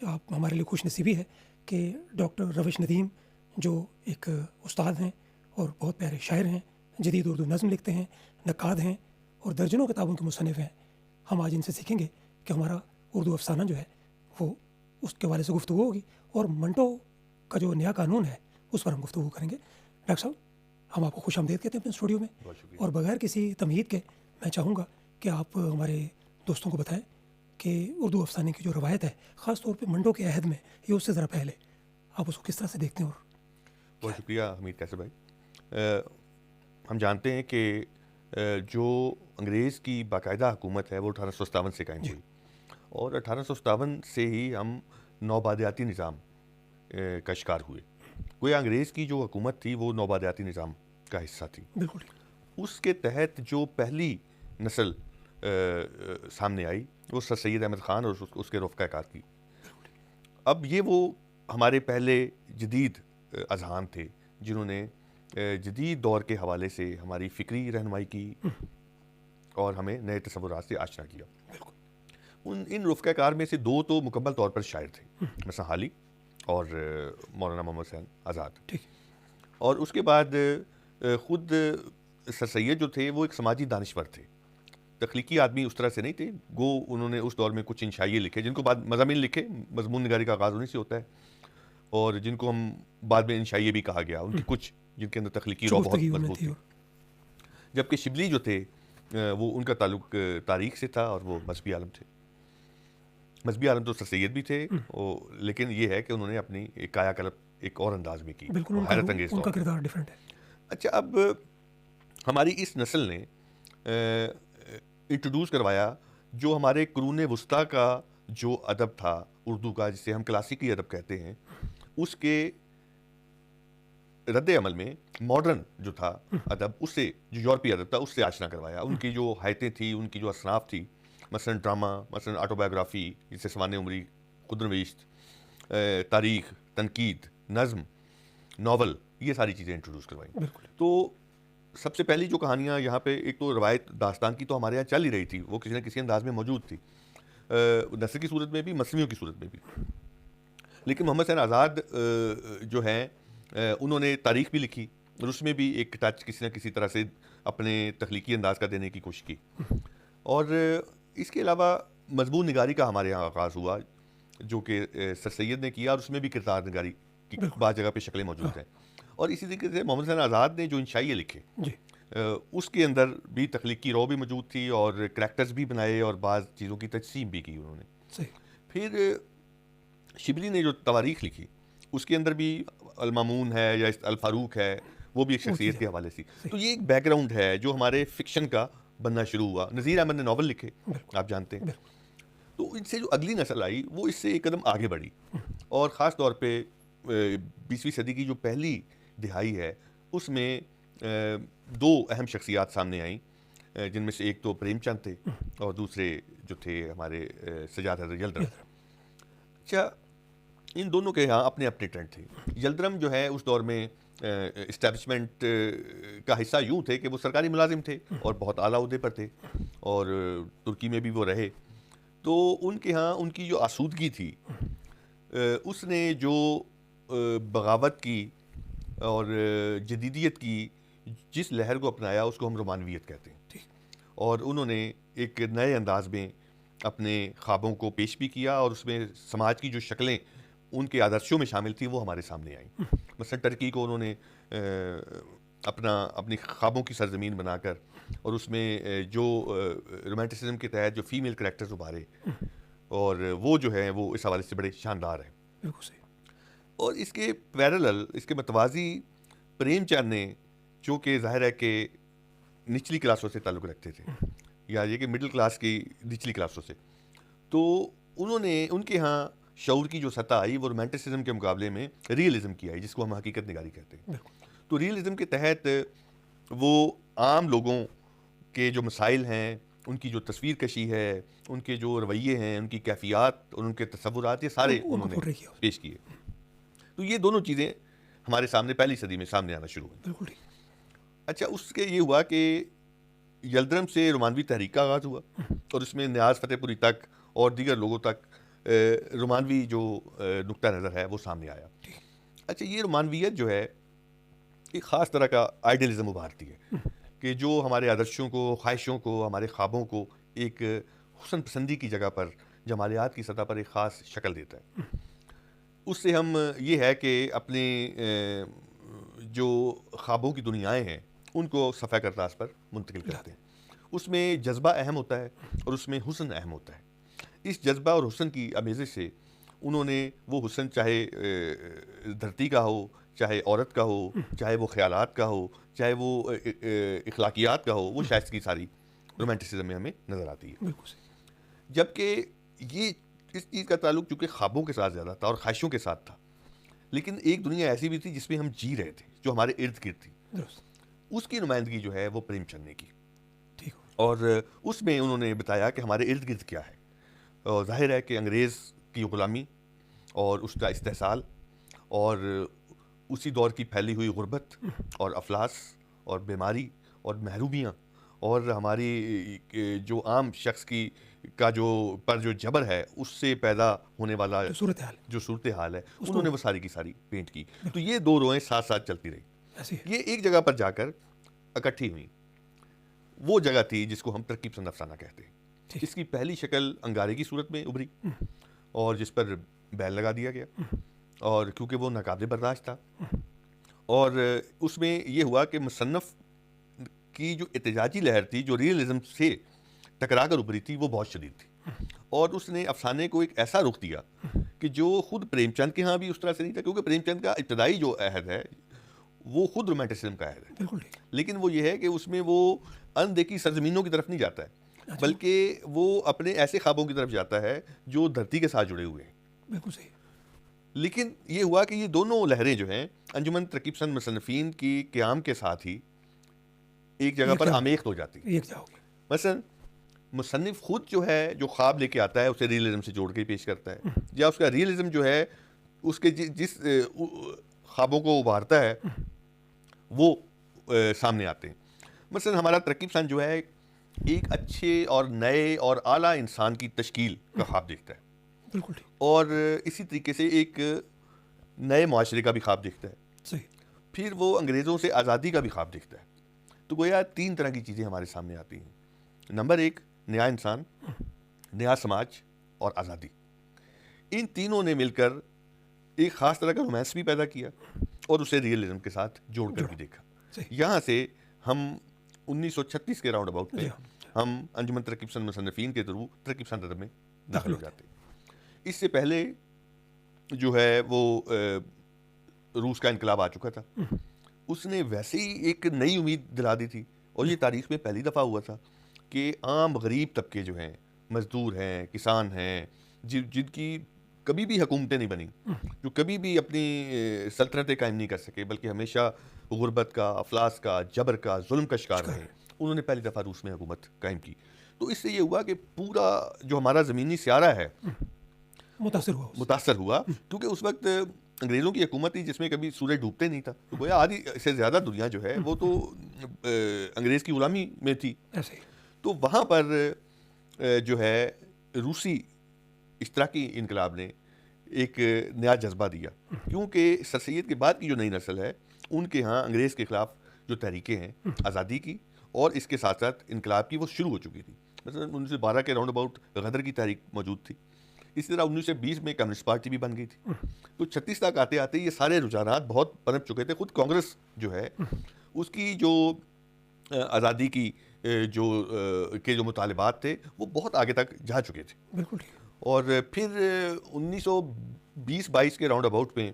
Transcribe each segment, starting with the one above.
آپ ہمارے لیے خوش نصیبی ہے کہ ڈاکٹر روش ندیم جو ایک استاد ہیں اور بہت پیارے شاعر ہیں، جدید اردو نظم لکھتے ہیں، نقاد ہیں اور درجنوں کتابوں کے مصنف ہیں، ہم آج ان سے سیکھیں گے کہ ہمارا اردو افسانہ جو ہے وہ اس کے حوالے سے گفتگو ہوگی اور منٹو کا جو نیا قانون ہے اس پر ہم گفتگو کریں گے۔ ڈاکٹر صاحب، ہم آپ کو خوش آمدید کہتے ہیں اپنے اسٹوڈیو میں، اور بغیر کسی تمہید کے میں چاہوں گا کہ آپ ہمارے دوستوں کو بتائیں کہ اردو افسانے کی جو روایت ہے، خاص طور پہ منڈو کے عہد میں یا اس سے ذرا پہلے، آپ اس کو کس طرح سے دیکھتے ہیں؟ اور بہت شکریہ حمید کیسر بھائی۔ ہم جانتے ہیں کہ جو انگریز کی باقاعدہ حکومت ہے وہ 1857 سے قائم ہوئی، اور 1857 سے ہی ہم نوبادیاتی نظام کا شکار ہوئے۔ گویا انگریز کی جو حکومت تھی وہ نوبادیاتی نظام کا حصہ تھی۔ بالکل اس کے تحت جو پہلی نسل سامنے آئی وہ سر سید احمد خان اور اس کے رفقا کار کی۔ اب یہ وہ ہمارے پہلے جدید اذہان تھے جنہوں نے جدید دور کے حوالے سے ہماری فکری رہنمائی کی اور ہمیں نئے تصورات سے آشنا کیا۔ ان رفقا کار میں سے دو تو مکمل طور پر شاعر تھے، مثلا حالی اور مولانا محمد حسین آزاد، اور اس کے بعد خود سر سید جو تھے وہ ایک سماجی دانشور تھے، تخلیقی آدمی اس طرح سے نہیں تھے۔ گو انہوں نے اس دور میں کچھ انشائیے لکھے جن کو بعد مضامین لکھے، مضمون نگاری کا آغاز انہیں سے ہوتا ہے، اور جن کو ہم بعد میں انشائیے بھی کہا گیا، ان کی کچھ جن کے اندر تخلیقی روح بہت مضبوط تھی۔ جبکہ شبلی جو تھے وہ ان کا تعلق تاریخ سے تھا اور وہ مذہبی عالم تھے۔ مذہبی عالم تو سر سید بھی تھے، لیکن یہ ہے کہ انہوں نے اپنی ایک کایا کلپ ایک اور انداز میں کی، حیرت انگیز ان کا کردار ڈیفرنٹ ہے۔ اچھا، اب ہماری اس نسل نے انٹروڈیوس کروایا جو ہمارے قرون وسطیٰ کا جو ادب تھا اردو کا، جسے ہم کلاسیکی ادب کہتے ہیں، اس کے رد عمل میں ماڈرن جو تھا ادب، اس سے جو یورپی ادب تھا اس سے آشنا کروایا۔ ان کی جو حیتیں تھیں، ان کی جو اصناف تھی، مثلا ڈرامہ، مثلا آٹو بایوگرافی جسے سوانح عمری، خود نویشت، تاریخ، تنقید، نظم، ناول، یہ ساری چیزیں انٹروڈیوس کروائیں۔ تو سب سے پہلی جو کہانیاں یہاں پہ، ایک تو روایت داستان کی تو ہمارے یہاں چل ہی رہی تھی، وہ کسی نہ کسی انداز میں موجود تھی، نثر کی صورت میں بھی، مثنویوں کی صورت میں بھی، لیکن محمد حسین آزاد جو ہیں انہوں نے تاریخ بھی لکھی اور اس میں بھی ایک ٹچ کسی نہ کسی طرح سے اپنے تخلیقی انداز کا دینے کی کوشش کی۔ اور اس کے علاوہ مضمون نگاری کا ہمارے یہاں آغاز ہوا جو کہ سر سید نے کیا، اور اس میں بھی کردار نگاری کی بعض جگہ پہ شکلیں موجود ہیں۔ اور اسی طریقے سے محمد حسین آزاد نے جو انشائیے لکھے اس کے اندر بھی تخلیقی رو بھی موجود تھی اور کریکٹرز بھی بنائے اور بعض چیزوں کی تجسیم بھی کی انہوں نے۔ پھر شبلی نے جو تواریخ لکھی اس کے اندر بھی المامون ہے یا الفاروق ہے، وہ بھی ایک شخصیت کے حوالے سے۔ تو یہ ایک بیک گراؤنڈ ہے جو ہمارے فکشن کا بننا شروع ہوا۔ نذیر احمد نے ناول لکھے، آپ جانتے ہیں۔ تو ان سے جو اگلی نسل آئی وہ اس سے ایک قدم آگے بڑھی، اور خاص طور پہ 20ویں صدی کی جو پہلی دہائی ہے اس میں دو اہم شخصیات سامنے آئیں، جن میں سے ایک تو پریم چند تھے اور دوسرے جو تھے ہمارے سجاد حیدر یلدرم۔ اچھا، ان دونوں کے یہاں اپنے اپنے ٹرینڈ تھے۔ یلدرم جو ہے اس دور میں اسٹیبلشمنٹ کا حصہ یوں تھے کہ وہ سرکاری ملازم تھے اور بہت اعلیٰ عہدے پر تھے، اور ترکی میں بھی وہ رہے۔ تو ان کے ہاں ان کی جو آسودگی تھی، اس نے جو بغاوت کی اور جدیدیت کی جس لہر کو اپنایا اس کو ہم رومانویت کہتے ہیں، اور انہوں نے ایک نئے انداز میں اپنے خوابوں کو پیش بھی کیا، اور اس میں سماج کی جو شکلیں ان کے آدرشوں میں شامل تھی وہ ہمارے سامنے آئیں۔ مثلا ٹرکی کو انہوں نے اپنی خوابوں کی سرزمین بنا کر، اور اس میں جو رومانٹسزم کے تحت جو فیمیل کریکٹرز ابھارے، اور وہ جو ہیں وہ اس حوالے سے بڑے شاندار ہیں۔ بالکل صحیح۔ اور اس کے پیرالل، اس کے متوازی، پریم چند نے جو کہ ظاہر ہے کہ نچلی کلاسوں سے تعلق رکھتے تھے، یا یہ کہ مڈل کلاس کی نچلی کلاسوں سے، تو انہوں نے ان کے ہاں شعور کی جو سطح آئی وہ رومانٹسزم کے مقابلے میں ریئلزم کی آئی، جس کو ہم حقیقت نگاری کہتے ہیں۔ تو ریئلزم کے تحت وہ عام لوگوں کے جو مسائل ہیں، ان کی جو تصویر کشی ہے، ان کے جو رویے ہیں، ان کی کیفیات اور ان کے تصورات، یہ سارے انہوں نے پیش کیے۔ تو یہ دونوں چیزیں ہمارے سامنے پہلی صدی میں سامنے آنا شروع ہوئی۔ اچھا، اس کے یہ ہوا کہ یلدرم سے رومانوی تحریک کا آغاز ہوا، اور اس میں نیاز فتح پوری تک اور دیگر لوگوں تک رومانوی جو نقطہ نظر ہے وہ سامنے آیا. اچھا یہ رومانویت جو ہے ایک خاص طرح کا آئیڈیلزم ابھارتی ہے کہ جو ہمارے آدرشوں کو، خواہشوں کو، ہمارے خوابوں کو ایک حسن پسندی کی جگہ پر جمالیات کی سطح پر ایک خاص شکل دیتا ہے. اس سے ہم یہ ہے کہ اپنے جو خوابوں کی دنیایں ہیں ان کو صفحہ کرتاس پر منتقل کرتے ہیں. اس میں جذبہ اہم ہوتا ہے اور اس میں حسن اہم ہوتا ہے. اس جذبہ اور حسن کی آمیزش سے انہوں نے وہ حسن چاہے دھرتی کا ہو، چاہے عورت کا ہو، چاہے وہ خیالات کا ہو، چاہے وہ اخلاقیات کا ہو، وہ شائستگی ساری رومانٹسزم میں ہمیں نظر آتی ہے. جبکہ یہ اس چیز کا تعلق چونکہ خوابوں کے ساتھ زیادہ تھا اور خواہشوں کے ساتھ تھا، لیکن ایک دنیا ایسی بھی تھی جس میں ہم جی رہے تھے، جو ہمارے ارد گرد تھی. اس کی نمائندگی جو ہے وہ پریم چند نے کی، اور اس میں انہوں نے بتایا کہ ہمارے ارد گرد کیا ہے. اور ظاہر ہے کہ انگریز کی غلامی اور اس کا استحصال اور اسی دور کی پھیلی ہوئی غربت اور افلاس اور بیماری اور محرومیاں اور ہماری جو عام شخص کی کا جو جبر ہے اس سے پیدا ہونے والا جو صورتحال ہے انہوں نے وہ ساری کی ساری پینٹ کی. تو یہ دو روئیں ساتھ ساتھ چلتی رہی. یہ ایک جگہ پر جا کر اکٹھی ہوئی. وہ جگہ تھی جس کو ہم ترکیب پسند افسانہ کہتے ہیں. اس کی پہلی شکل انگارے کی صورت میں ابھری اور جس پر بیل لگا دیا گیا، اور کیونکہ وہ ناقابل برداشت تھا. اور اس میں یہ ہوا کہ مصنف کی جو احتجاجی لہر تھی، جو ریئلزم سے ٹکرا کر ابھری تھی، وہ بہت شدید تھی. اور اس نے افسانے کو ایک ایسا رخ دیا کہ جو خود پریم چند کے ہاں بھی اس طرح سے نہیں تھا، کیونکہ پریم چند کا ابتدائی جو عہد ہے وہ خود رومانٹسزم کا عہد ہے. لیکن وہ یہ ہے کہ اس میں وہ اندیکھی سرزمینوں کی طرف نہیں جاتا ہے، بلکہ وہ اپنے ایسے خوابوں کی طرف جاتا ہے جو دھرتی کے ساتھ جڑے ہوئے ہیں. بالکل صحیح. لیکن یہ ہوا کہ یہ دونوں لہریں جو ہیں انجمن ترکیب پسند مصنفین کی قیام کے ساتھ ہی ایک جگہ پر آمیخت ہو جاتی ہے. مثلا مصنف خود جو ہے جو خواب لے کے آتا ہے اسے ریئلزم سے جوڑ کے پیش کرتا ہے، یا اس کا ریئلزم جو ہے اس کے جس خوابوں کو ابھارتا ہے وہ سامنے آتے ہیں. مثلا ہمارا ترکیب پسند جو ہے ایک اچھے اور نئے اور اعلیٰ انسان کی تشکیل کا خواب دیکھتا ہے. بالکل. اور اسی طریقے سے ایک نئے معاشرے کا بھی خواب دیکھتا ہے. صحیح. پھر وہ انگریزوں سے آزادی کا بھی خواب دیکھتا ہے. تو گویا تین طرح کی چیزیں ہمارے سامنے آتی ہیں. نمبر ایک، نیا انسان، نیا سماج اور آزادی. ان تینوں نے مل کر ایک خاص طرح کا رومانس بھی پیدا کیا اور اسے ریئلزم کے ساتھ جوڑ کر بھی دیکھا. یہاں سے ہم 1936 کے راؤنڈ اباؤٹ میں ہم انجمن ترکیب پسند مصنفین کے تھرو ترکیب پسند ادب میں داخل ہو جاتے ہیں. اس سے پہلے جو ہے وہ روس کا انقلاب آ چکا تھا. اس نے ویسے ہی ایک نئی امید دلا دی تھی، اور یہ تاریخ میں پہلی دفعہ ہوا تھا کہ عام غریب طبقے جو ہیں، مزدور ہیں، کسان ہیں، جن کی کبھی بھی حکومتیں نہیں بنی، جو کبھی بھی اپنی سلطنتیں قائم نہیں کر سکے بلکہ ہمیشہ غربت کا، افلاس کا، جبر کا، ظلم کا شکار رہے، انہوں نے پہلی دفعہ روس میں حکومت قائم کی. تو اس سے یہ ہوا کہ پورا جو ہمارا زمینی سیارہ ہے متاثر ہوا کیونکہ اس وقت انگریزوں کی حکومت تھی جس میں کبھی سورج ڈوبتے نہیں تھا. تو گویا آدھی سے زیادہ دنیا جو ہے وہ تو انگریز کی غلامی میں تھی. تو وہاں پر جو ہے روسی اشتراکی انقلاب نے ایک نیا جذبہ دیا، کیونکہ سر سید کے بعد کی جو نئی نسل ہے ان کے ہاں انگریز کے خلاف جو تحریکیں ہیں آزادی کی اور اس کے ساتھ ساتھ انقلاب کی وہ شروع ہو چکی تھی. مثلا 1912 کے راؤنڈ اباؤٹ غدر کی تحریک موجود تھی. اسی طرح 1920 میں کمیونسٹ پارٹی بھی بن گئی تھی. تو 36 تک آتے آتے یہ سارے رجحانات بہت پنپ چکے تھے. خود کانگریس جو ہے اس کی جو آزادی کی جو مطالبات تھے وہ بہت آگے تک جا چکے تھے. بالکل. اور پھر 1920-22 کے راؤنڈ اباؤٹ میں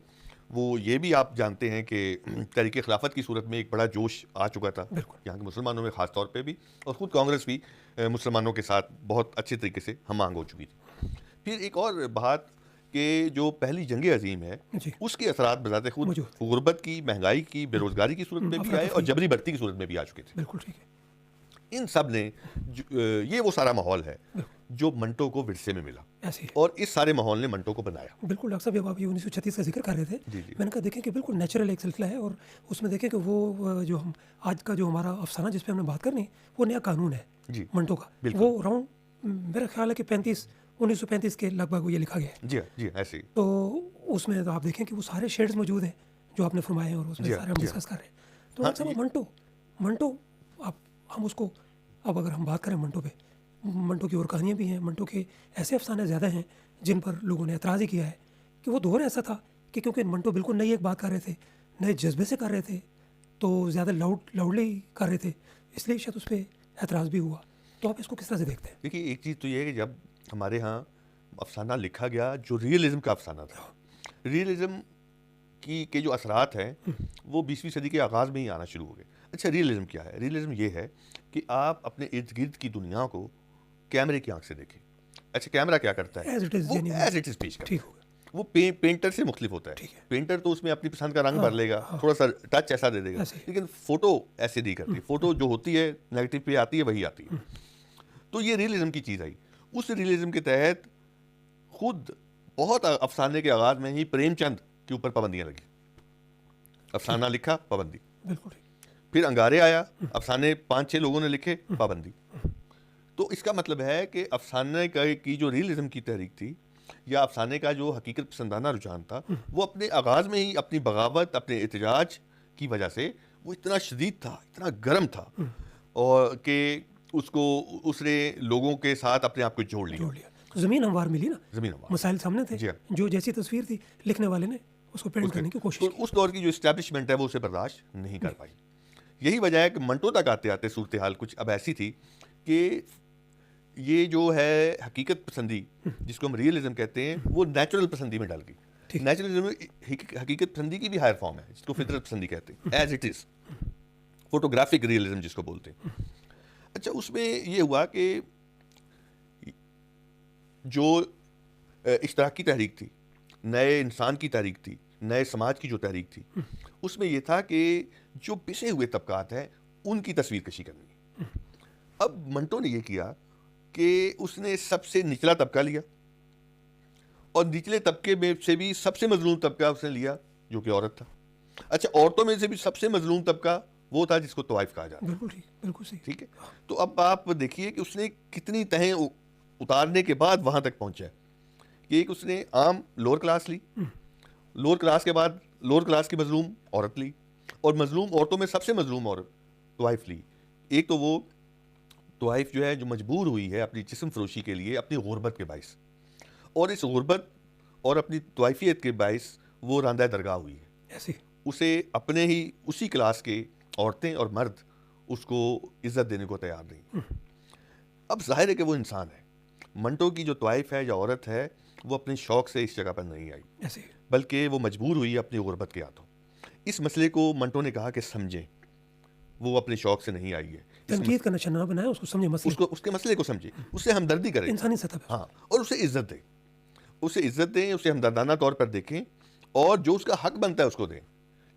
وہ یہ بھی آپ جانتے ہیں کہ تحریک خلافت کی صورت میں ایک بڑا جوش آ چکا تھا یہاں کے مسلمانوں میں خاص طور پہ بھی، اور خود کانگریس بھی مسلمانوں کے ساتھ بہت اچھے طریقے سے ہم آہنگ ہو چکی تھی. پھر ایک اور بات کہ جو پہلی جنگ عظیم ہے اس کے اثرات بذات خود غربت کی، مہنگائی کی، بے روزگاری کی صورت میں بھی آئے اور جبری بھرتی کی صورت میں بھی آ چکے تھے. بالکل ٹھیک ہے. ان سب نے یہ وہ سارا ماحول ہے جو منٹو کو ورثے میں ملا، اور اس سارے ماحول نے منٹو کو بنایا. بالکل ڈاکٹر صاحب، جب آپ یہ 1936 کا ذکر کر رہے تھے میں نے کہا دیکھیں کہ بالکل نیچرل ایک سلسلہ ہے، اور اس میں دیکھیں کہ وہ جو ہم آج کا جو ہمارا افسانہ جس پہ ہم نے بات کرنی وہ نیا قانون ہے منٹو کا. وہ راؤنڈ میرا خیال ہے کہ 35 1935 کے لگ بھگ یہ لکھا گیا ہے. جی جی ایسے ہی. تو اس میں تو آپ دیکھیں کہ وہ سارے شیڈز موجود ہیں جو آپ نے فرمائے ہیں اور اس میں سارے ہم ڈسکس کر رہے ہیں. تو ڈاکٹر صاحب منٹو اب ہم اس کو اب اگر ہم بات کریں منٹو پہ، منٹو کی اور کہانیاں بھی ہیں، منٹو کے ایسے افسانے زیادہ ہیں جن پر لوگوں نے اعتراض ہی کیا ہے کہ وہ دور ایسا تھا کہ کیونکہ منٹو بالکل نئی ایک بات کر رہے تھے، نئے جذبے سے کر رہے تھے، تو زیادہ لاؤڈلی کر رہے تھے، اس لیے شاید اس پہ اعتراض بھی ہوا. تو آپ اس کو کس طرح سے دیکھتے ہیں؟ دیکھیے ایک چیز تو یہ ہے کہ جب ہمارے ہاں افسانہ لکھا گیا جو ریئلزم کا افسانہ تھا، ریئلزم کے جو اثرات ہیں وہ 20ویں صدی کے آغاز میں ہی آنا شروع ہو گئے. اچھا ریئلزم کیا ہے؟ ریئلزم یہ ہے کہ آپ اپنے ارد گرد کی دنیا کو کیمرے کی آنکھ سے دیکھیں. اچھا کیمرہ کیا کرتا ہے؟ وہ ایز اٹ از پیش کرتا ہے. وہ پینٹر سے مختلف ہوتا ہے. پینٹر تو اس میں اپنی پسند کا رنگ بھر لے گا، تھوڑا سا ٹچ ایسا دے دے گا، لیکن فوٹو ایسے نہیں کرتی. فوٹو جو ہوتی ہے نیگیٹو پہ آتی ہے وہی آتی ہے. تو یہ ریئلزم کی چیز آئی. اس ریئلزم کے تحت خود بہت افسانے کے آغاز میں ہی پریم چند کے اوپر پابندیاں لگی. افسانہ لکھا پابندی، پھر انگارے آیا، افسانے 5-6 لوگوں نے لکھے پابندی. تو اس کا مطلب ہے کہ افسانے کی جو ریئلزم کی تحریک تھی یا افسانے کا جو حقیقت پسندانہ رجحان تھا وہ اپنے آغاز میں ہی اپنی بغاوت، اپنے احتجاج کی وجہ سے وہ اتنا شدید تھا، اتنا گرم تھا، اور کہ اس نے لوگوں کے ساتھ اپنے آپ کو جوڑ لیا. زمین ہموار ملی نا، زمین ہموار مسائل سامنے تھے، جو جیسی تصویر تھی لکھنے والے نے اس کو پینٹ کرنے کی کوشش کی. اس دور کی جو اسٹیبلشمنٹ ہے وہ اسے برداشت نہیں کر پائی. یہی وجہ ہے کہ منٹو تک آتے آتے صورتحال کچھ اب ایسی تھی کہ یہ جو ہے حقیقت پسندی جس کو ہم ریئلزم کہتے ہیں وہ نیچرل پسندی میں ڈال گئی. نیچرلزم حقیقت پسندی کی بھی ہائر فارم ہے جس کو فطرت پسندی کہتے ہیں، as it is, photographic realism جس کو بولتے ہیں. اچھا اس میں یہ ہوا کہ جو اشتراکی تحریک تھی، نئے انسان کی تحریک تھی، نئے سماج کی جو تحریک تھی، اس میں یہ تھا کہ جو پسے ہوئے طبقات ہیں ان کی تصویر کشی کرنی. اب منٹو نے یہ کیا کہ اس نے سب سے نچلا طبقہ لیا، اور نچلے طبقے میں سے بھی سب سے مظلوم طبقہ اس نے لیا جو کہ عورت تھا. اچھا عورتوں میں سے بھی سب سے مظلوم طبقہ وہ تھا جس کو طوائف کہا جاتا ہے. بالکل صحیح. ٹھیک ہے. تو اب آپ دیکھیے کہ اس نے کتنی تہیں اتارنے کے بعد وہاں تک پہنچا ہے کہ ایک اس نے عام لوور کلاس لی، لوور کلاس کے بعد لوور کلاس کی مظلوم عورت لی، اور مظلوم عورتوں میں سب سے مظلوم عورت طوائف لی. ایک تو وہ طوائف جو ہے جو مجبور ہوئی ہے اپنی جسم فروشی کے لیے اپنی غربت کے باعث، اور اس غربت اور اپنی طوائفیت کے باعث وہ راندہ درگاہ ہوئی ہے. اسے اپنے ہی اسی کلاس کے عورتیں اور مرد اس کو عزت دینے کو تیار نہیں. اب ظاہر ہے کہ وہ انسان ہے. منٹو کی جو طوائف ہے یا عورت ہے وہ اپنے شوق سے اس جگہ پر نہیں آئی، بلکہ وہ مجبور ہوئی اپنی غربت کے ہاتھوں. اس مسئلے کو منٹو نے کہا کہ سمجھیں، وہ اپنے شوق سے نہیں آئی ہے. تنقید کا نشانہ بنائے، اس کو سمجھے، اس کے مسئلے کو سمجھے، اس سے ہمدردی کریں انسانی سطح پہ، ہاں، اور اسے عزت دیں، اسے ہمدردانہ طور پر دیکھیں، اور جو اس کا حق بنتا ہے اس کو دیں،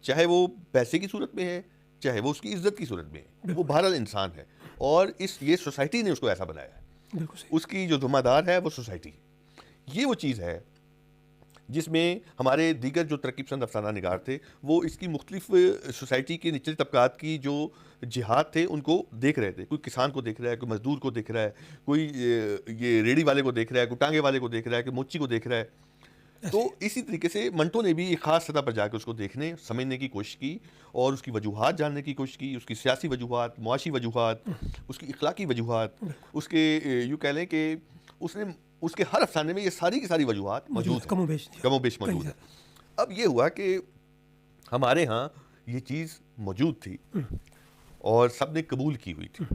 چاہے وہ پیسے کی صورت میں ہے، چاہے وہ اس کی عزت کی صورت میں ہے. وہ بہرحال انسان ہے، اور یہ سوسائٹی نے اس کو ایسا بنایا ہے. اس کی جو ذمہ دار ہے وہ سوسائٹی. یہ وہ چیز ہے جس میں ہمارے دیگر جو ترقی پسند افسانہ نگار تھے وہ اس کی مختلف سوسائٹی کے نچلے طبقات کی جو جہاد تھے ان کو دیکھ رہے تھے. کوئی کسان کو دیکھ رہا ہے، کوئی مزدور کو دیکھ رہا ہے، کوئی یہ ریڑھی والے کو دیکھ رہا ہے، کوئی ٹانگے والے کو دیکھ رہا ہے، کوئی موچی کو دیکھ رہا ہے. تو اسی طریقے سے منٹو نے بھی ایک خاص سطح پر جا کے اس کو دیکھنے سمجھنے کی کوشش کی، اور اس کی وجوہات جاننے کی کوشش کی، اس کی سیاسی وجوہات، معاشی وجوہات، اس کی اخلاقی وجوہات، اس کے یوں کہہ لیں کہ اس کے ہر افسانے میں یہ ساری کی ساری وجوہات موجود ہیں، کم و بیش موجود ہیں. اب یہ ہوا کہ ہمارے ہاں یہ چیز موجود تھی اور سب نے قبول کی ہوئی تھی.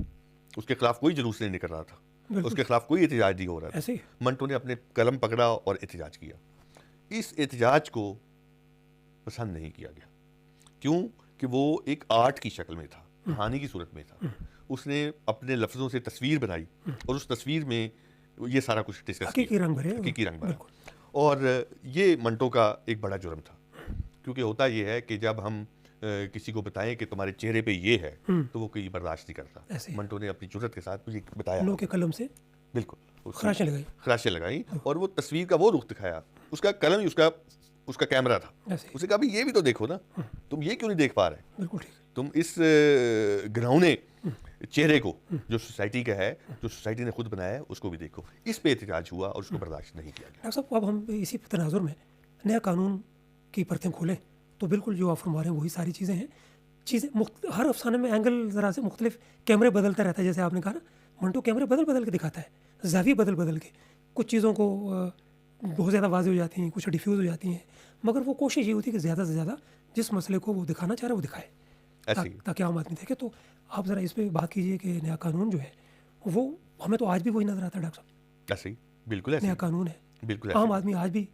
اس کے خلاف کوئی جلوس نہیں نکل رہا تھا، اس کے خلاف کوئی احتجاج نہیں ہو رہا تھا. منٹو نے اپنے قلم پکڑا اور احتجاج کیا. اس احتجاج کو پسند نہیں کیا گیا. کیوں؟ کہ وہ ایک آرٹ کی شکل میں تھا، کہانی کی صورت میں تھا. اس نے اپنے لفظوں سے تصویر بنائی اور اس تصویر میں یہ سارا کچھ ڈسکس کیا، حقیقی رنگ بھرا. اور یہ منٹو کا ایک بڑا جرم تھا، کیونکہ ہوتا یہ ہے کہ جب ہم کسی کو بتائیں کہ تمہارے چہرے پہ یہ ہے تو وہ کوئی برداشت نہیں کرتا. منٹو نے اپنی جرأت کے ساتھ مجھے بتایا، لوگوں کے قلم سے بالکل خراشیں لگائی اور وہ تصویر کا وہ رخ دکھایا. اس کا قلم ہی اس کا کیمرہ تھا. اسے کہا یہ بھی تو دیکھو نا، تم یہ کیوں نہیں دیکھ پا رہے؟ تم اس گھنونے چہرے کو جو سوسائٹی کا ہے، جو سوسائٹی نے خود بنایا ہے، اس کو بھی دیکھو. اس پہ احتجاج ہوا اور اس کو برداشت نہیں کیا گیا. ڈاکٹر صاحب اب ہم اسی تناظر میں نیا قانون کی پرتیں کھولیں تو بالکل جو آپ فرما رہے ہیں وہی ساری چیزیں ہیں. ہر افسانے میں اینگل ذرا سے مختلف، کیمرے بدلتا رہتا ہے، جیسے آپ نے کہا نا منٹو کیمرے بدل کے دکھاتا ہے، زاویے بدل کے کچھ چیزوں کو بہت زیادہ واضح ہو جاتی ہیں، کچھ ڈیفیوز ہو جاتی ہیں، مگر وہ کوشش یہ ہوتی ہے کہ زیادہ سے زیادہ جس مسئلے کو وہ دکھانا چاہ رہا ہے وہ دکھائے تاکہ عام آدمی دیکھے. تو آپ ذرا اس پہ بات کیجیے کہ نیا قانون جو ہے وہ ہمیں تو آج بھی وہی نظر آتا ہے ڈاکٹر صاحب. ایسے ہی بالکل ایسے نیا قانون ہے، بالکل عام آدمی آج بھی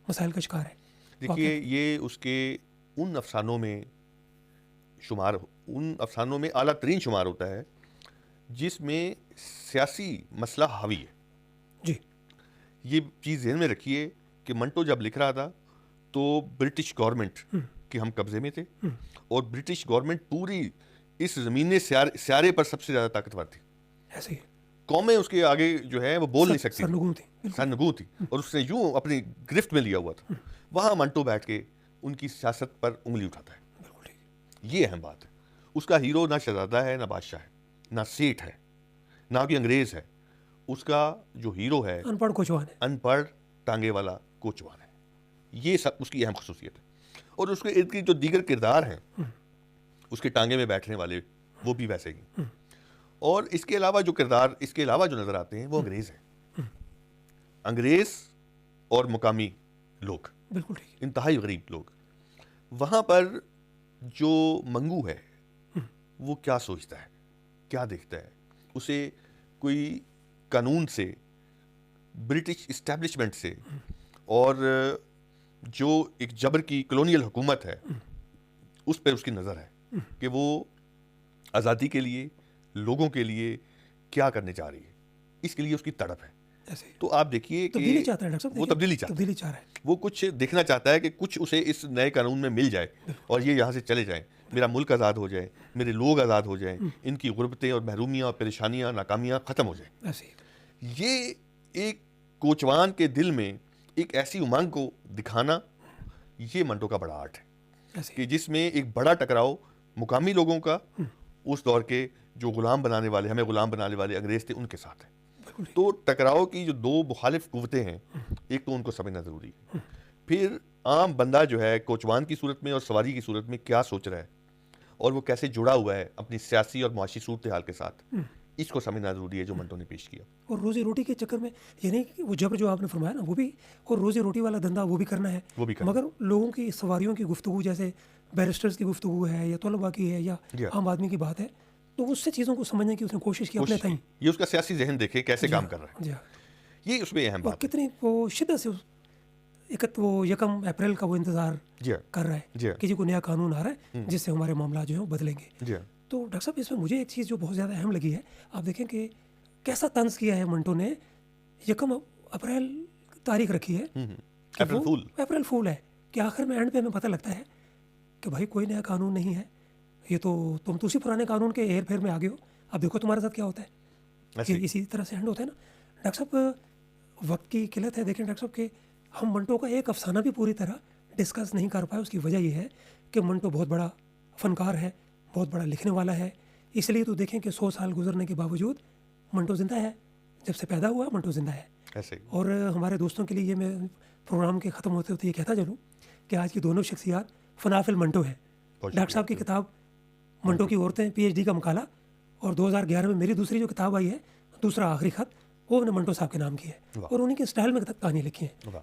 مسائل کا شکار ہے. دیکھیے یہ اس کے ان افسانوں میں اعلیٰ ترین شمار ہوتا ہے جس میں سیاسی مسئلہ حاوی ہے. جی یہ چیز ذہن میں رکھیے کہ منٹو جب لکھ رہا تھا تو برٹش گورنمنٹ کے ہم قبضے میں تھے اور برٹش گورنمنٹ پوری اس زمین سیارے پر سب سے زیادہ طاقتور تھی. ایسے ہی قومیں اس کے آگے جو ہے وہ بول نہیں سکتی، سرنگوں تھی اور اس نے یوں اپنی گرفت میں لیا ہوا تھا. وہاں منٹو بیٹھ کے ان کی سیاست پر انگلی اٹھاتا ہے. یہ اہم بات ہے. اس کا ہیرو نہ شہزادہ ہے، نہ بادشاہ ہے، نہ سیٹ ہے، نہ کوئی انگریز ہے. اس کا جو ہیرو ہے ان پڑھ کوچوان ہے، ان پڑھ ٹانگے والا کوچوان ہے. یہ سب اس کی اہم خصوصیت ہے. اور اس کے ارد گرد جو دیگر کردار ہیں اس کے ٹانگے میں بیٹھنے والے وہ بھی ویسے ہی. اور اس کے علاوہ جو کردار اس کے علاوہ جو نظر آتے ہیں وہ انگریز ہیں. انگریز اور مقامی لوگ، بالکل ٹھیک، انتہائی غریب لوگ. وہاں پر جو منگو ہے وہ کیا سوچتا ہے، کیا دیکھتا ہے؟ اسے کوئی قانون سے، برٹش اسٹیبلشمنٹ سے اور جو ایک جبر کی کلونیل حکومت ہے اس پر اس کی نظر ہے کہ وہ آزادی کے لیے، لوگوں کے لیے کیا کرنے جا رہی ہے. اس کے لیے اس کی تڑپ ہے. تو آپ دیکھیے کہ وہ تبدیلی چاہتا ہے، وہ کچھ دیکھنا چاہتا ہے کہ کچھ اسے اس نئے قانون میں مل جائے اور یہ یہاں سے چلے جائیں، میرا ملک آزاد ہو جائے، میرے لوگ آزاد ہو جائیں، ان کی غربتیں اور محرومیاں اور پریشانیاں، ناکامیاں ختم ہو جائیں. یہ ایک کوچوان کے دل میں ایک ایسی امنگ کو دکھانا، یہ منٹو کا بڑا آرٹ ہے کہ جس میں ایک بڑا ٹکراؤ مقامی لوگوں کا اس دور کے جو غلام بنانے والے، ہمیں غلام بنانے والے انگریز تھے، ان کے ساتھ ہے. تو ٹکراؤ کی جو دو مخالف قوتیں ہیں، ایک تو ان کو سمجھنا ضروری ہے. پھر عام بندہ جو ہے کوچوان کی صورت میں اور سواری کی صورت میں کیا سوچ رہا ہے اور وہ کیسے جڑا ہوا ہے اپنی سیاسی اور معاشی صورتحال کے ساتھ، اس کو سمجھنا ضروری ہے جو منٹو نے پیش کیا. اور روزی روٹی کے چکر میں یہ نہیں کہ وہ جبر جو آپ نے فرمایا نا وہ بھی، اور روزی روٹی والا دھندا وہ بھی کرنا ہے، مگر لوگوں کی سواریوں کی گفتگو، جیسے بیرسٹرز کی گفتگو ہے یا طلباء کی ہے یا عام آدمی کی بات ہے، تو اس سے چیزوں کو سمجھنے کی اس نے کوشش کی اپنے تئیں. یہ اس کا سیاسی ذہن دیکھے کیسے کام کر رہا ہے، یہ اس میں اہم بات ہے. کتنی وہ شدت سے وہ 1 اپریل کا وہ انتظار کر رہا ہے کہ جی کوئی نیا قانون آ رہا ہے جس سے ہمارے معاملات جو ہیں وہ بدلیں گے. تو ڈاکٹر صاحب اس میں مجھے ایک چیز جو بہت زیادہ اہم لگی ہے، آپ دیکھیں کہ کیسا طنز کیا ہے منٹو نے. 1 اپریل تاریخ رکھی ہے، اپریل فول ہے، کہ آخر میں اینڈ پہ ہمیں پتہ لگتا ہے کہ بھائی کوئی نیا قانون نہیں ہے، یہ تو تم اسی پرانے قانون کے ہیر پھیر میں آگے ہو، اب دیکھو تمہارے ساتھ کیا ہوتا ہے. اسی طرح سے اینڈ ہوتا ہے نا. ڈاکٹر صاحب وقت کی قلت ہے، دیکھیں ڈاکٹر صاحب کہ ہم منٹو کا ایک افسانہ بھی پوری طرح ڈسکس نہیں کر پائے. اس کی وجہ یہ ہے کہ منٹو بہت بڑا فنکار ہے، بہت بڑا لکھنے والا ہے. اس لیے تو دیکھیں کہ 100 سال گزرنے کے باوجود منٹو زندہ ہے. جب سے پیدا ہوا منٹو زندہ ہے. اور ہمارے دوستوں کے لیے یہ میں پروگرام کے ختم ہوتے ہوتے یہ کہتا چلوں کہ آج کی دونوں شخصیات فنافل منٹو ہے. ڈاکٹر صاحب کی کتاب منٹو کی عورتیں PhD کا مقالہ، اور 2011 میں میری دوسری جو کتاب آئی ہے دوسرا آخری خط، وہ میں نے منٹو صاحب کے نام کی ہے اور انہیں کے اسٹائل میں کہانی لکھی ہے.